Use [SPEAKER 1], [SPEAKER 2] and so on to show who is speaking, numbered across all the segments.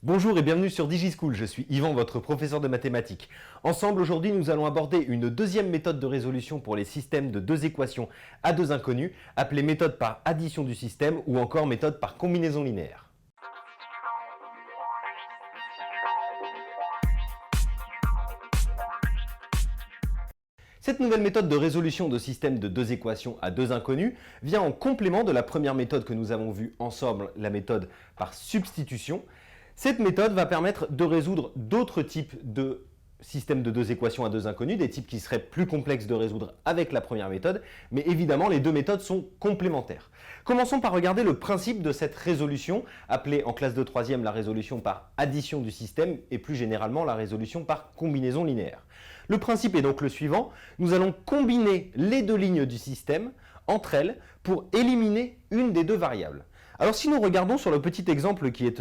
[SPEAKER 1] Bonjour et bienvenue sur DigiSchool, je suis Yvan, votre professeur de mathématiques. Ensemble, aujourd'hui, nous allons aborder une deuxième méthode de résolution pour les systèmes de deux équations à deux inconnus, appelée méthode par addition du système ou encore méthode par combinaison linéaire. Cette nouvelle méthode de résolution de systèmes de deux équations à deux inconnus vient en complément de la première méthode que nous avons vue ensemble, la méthode par substitution. Cette méthode va permettre de résoudre d'autres types de systèmes de deux équations à deux inconnus, des types qui seraient plus complexes de résoudre avec la première méthode, mais évidemment les deux méthodes sont complémentaires. Commençons par regarder le principe de cette résolution, appelée en classe de troisième la résolution par addition du système et plus généralement la résolution par combinaison linéaire. Le principe est donc le suivant, nous allons combiner les deux lignes du système entre elles pour éliminer une des deux variables. Alors si nous regardons sur le petit exemple qui est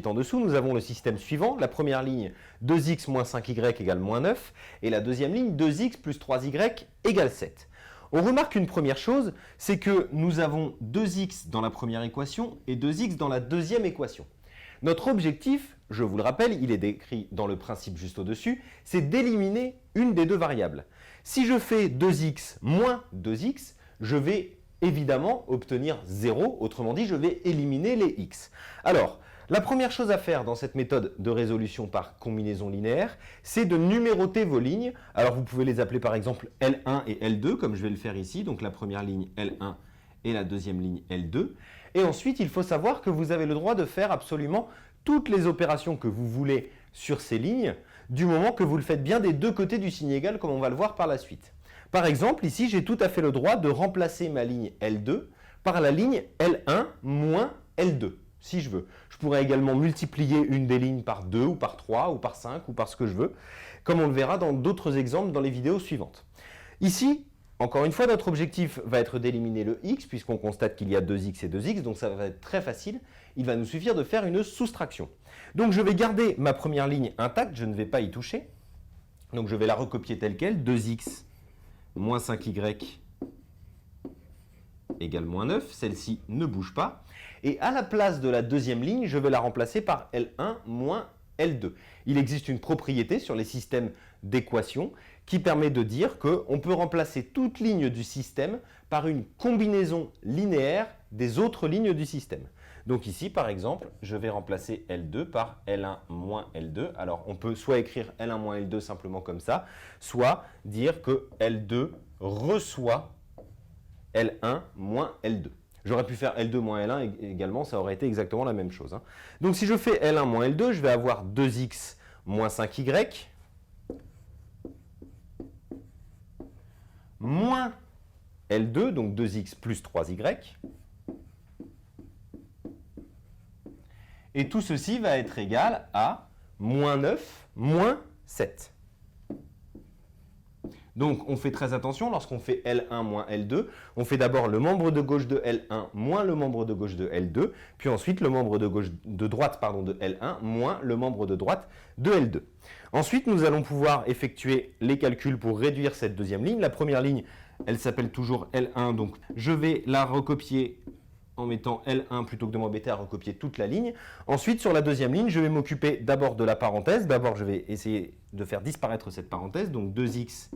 [SPEAKER 1] en dessous, nous avons le système suivant, la première ligne 2x moins 5y égale moins 9 et la deuxième ligne 2x plus 3y égale 7. On remarque une première chose, c'est que nous avons 2x dans la première équation et 2x dans la deuxième équation. Notre objectif, je vous le rappelle, il est décrit dans le principe juste au-dessus, c'est d'éliminer une des deux variables. Si je fais 2x moins 2x, je vais évidemment obtenir 0, autrement dit, je vais éliminer les x. Alors, la première chose à faire dans cette méthode de résolution par combinaison linéaire, c'est de numéroter vos lignes. Alors, vous pouvez les appeler par exemple L1 et L2, comme je vais le faire ici. Donc, la première ligne L1 et la deuxième ligne L2. Et ensuite, il faut savoir que vous avez le droit de faire absolument toutes les opérations que vous voulez sur ces lignes, du moment que vous le faites bien des deux côtés du signe égal, comme on va le voir par la suite. Par exemple, ici, j'ai tout à fait le droit de remplacer ma ligne L2 par la ligne L1 moins L2, si je veux. Je pourrais également multiplier une des lignes par 2 ou par 3 ou par 5 ou par ce que je veux, comme on le verra dans d'autres exemples dans les vidéos suivantes. Ici, encore une fois, notre objectif va être d'éliminer le x, puisqu'on constate qu'il y a 2x et 2x, donc ça va être très facile. Il va nous suffire de faire une soustraction. Donc je vais garder ma première ligne intacte, je ne vais pas y toucher. Donc je vais la recopier telle quelle, 2x moins 5y égale moins 9, celle-ci ne bouge pas. Et à la place de la deuxième ligne, je vais la remplacer par L1 moins L2. Il existe une propriété sur les systèmes d'équations qui permet de dire qu'on peut remplacer toute ligne du système par une combinaison linéaire des autres lignes du système. Donc ici, par exemple, je vais remplacer L2 par L1 moins L2. Alors, on peut soit écrire L1 moins L2 simplement comme ça, soit dire que L2 reçoit L1 moins L2. J'aurais pu faire L2 moins L1 également, ça aurait été exactement la même chose. Donc, si je fais L1 moins L2, je vais avoir 2x moins 5y moins L2, donc 2x plus 3y. Et tout ceci va être égal à moins 9 moins 7. Donc, on fait très attention lorsqu'on fait L1 moins L2. On fait d'abord le membre de gauche de L1 moins le membre de gauche de L2, puis ensuite le membre de droite de L1 moins le membre de droite de L2. Ensuite, nous allons pouvoir effectuer les calculs pour réduire cette deuxième ligne. La première ligne, elle s'appelle toujours L1, donc je vais la recopier en mettant L1 plutôt que de m'embêter à recopier toute la ligne. Ensuite, sur la deuxième ligne, je vais m'occuper d'abord de la parenthèse. D'abord, je vais essayer de faire disparaître cette parenthèse, donc 2x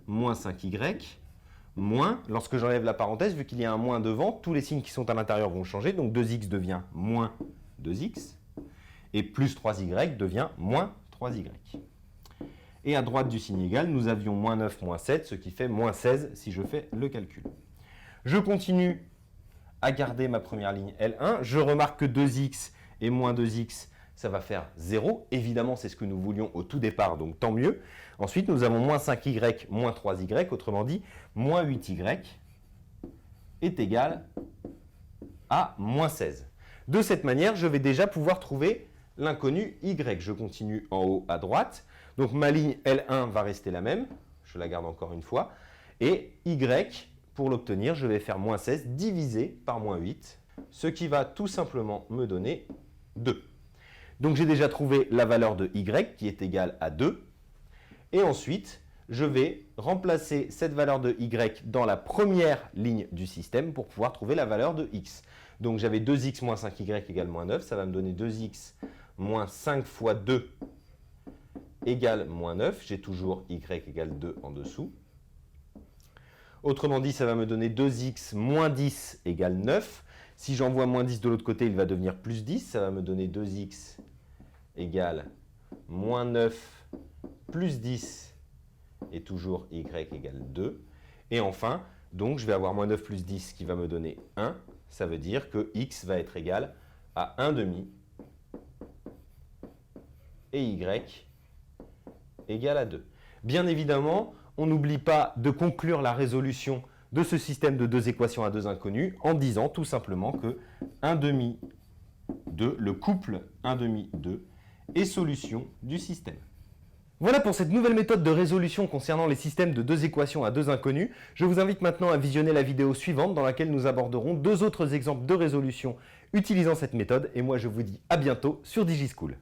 [SPEAKER 1] moins 5y, moins, lorsque j'enlève la parenthèse, vu qu'il y a un moins devant, tous les signes qui sont à l'intérieur vont changer, donc 2x devient moins 2x, et plus 3y devient moins 3y. Et à droite du signe égal, nous avions moins 9, moins 7, ce qui fait moins 16 si je fais le calcul. Je continue à garder ma première ligne L1. Je remarque que 2x et moins 2x, ça va faire 0. Évidemment, c'est ce que nous voulions au tout départ, donc tant mieux. Ensuite, nous avons moins 5y moins 3y, autrement dit, moins 8y est égal à moins 16. De cette manière, je vais déjà pouvoir trouver l'inconnu y. Je continue en haut à droite. Donc, ma ligne L1 va rester la même. Je la garde encore une fois. Et y, pour l'obtenir, je vais faire moins 16 divisé par moins 8, ce qui va tout simplement me donner 2. Donc j'ai déjà trouvé la valeur de y qui est égale à 2. Et ensuite, je vais remplacer cette valeur de y dans la première ligne du système pour pouvoir trouver la valeur de x. Donc j'avais 2x moins 5y égale moins 9, ça va me donner 2x moins 5 fois 2 égale moins 9. J'ai toujours y égale 2 en dessous. Autrement dit, ça va me donner 2x moins 10 égale 9. Si j'envoie moins 10 de l'autre côté, il va devenir plus 10. Ça va me donner 2x égale moins 9 plus 10 et toujours y égale 2. Et enfin, donc je vais avoir moins 9 plus 10 qui va me donner 1. Ça veut dire que x va être égal à 1 demi et y égale à 2. Bien évidemment, on n'oublie pas de conclure la résolution de ce système de deux équations à deux inconnues en disant tout simplement que 1 demi 2, le couple 1 demi 2, est solution du système. Voilà pour cette nouvelle méthode de résolution concernant les systèmes de deux équations à deux inconnues. Je vous invite maintenant à visionner la vidéo suivante dans laquelle nous aborderons deux autres exemples de résolution utilisant cette méthode. Et moi je vous dis à bientôt sur DigiSchool.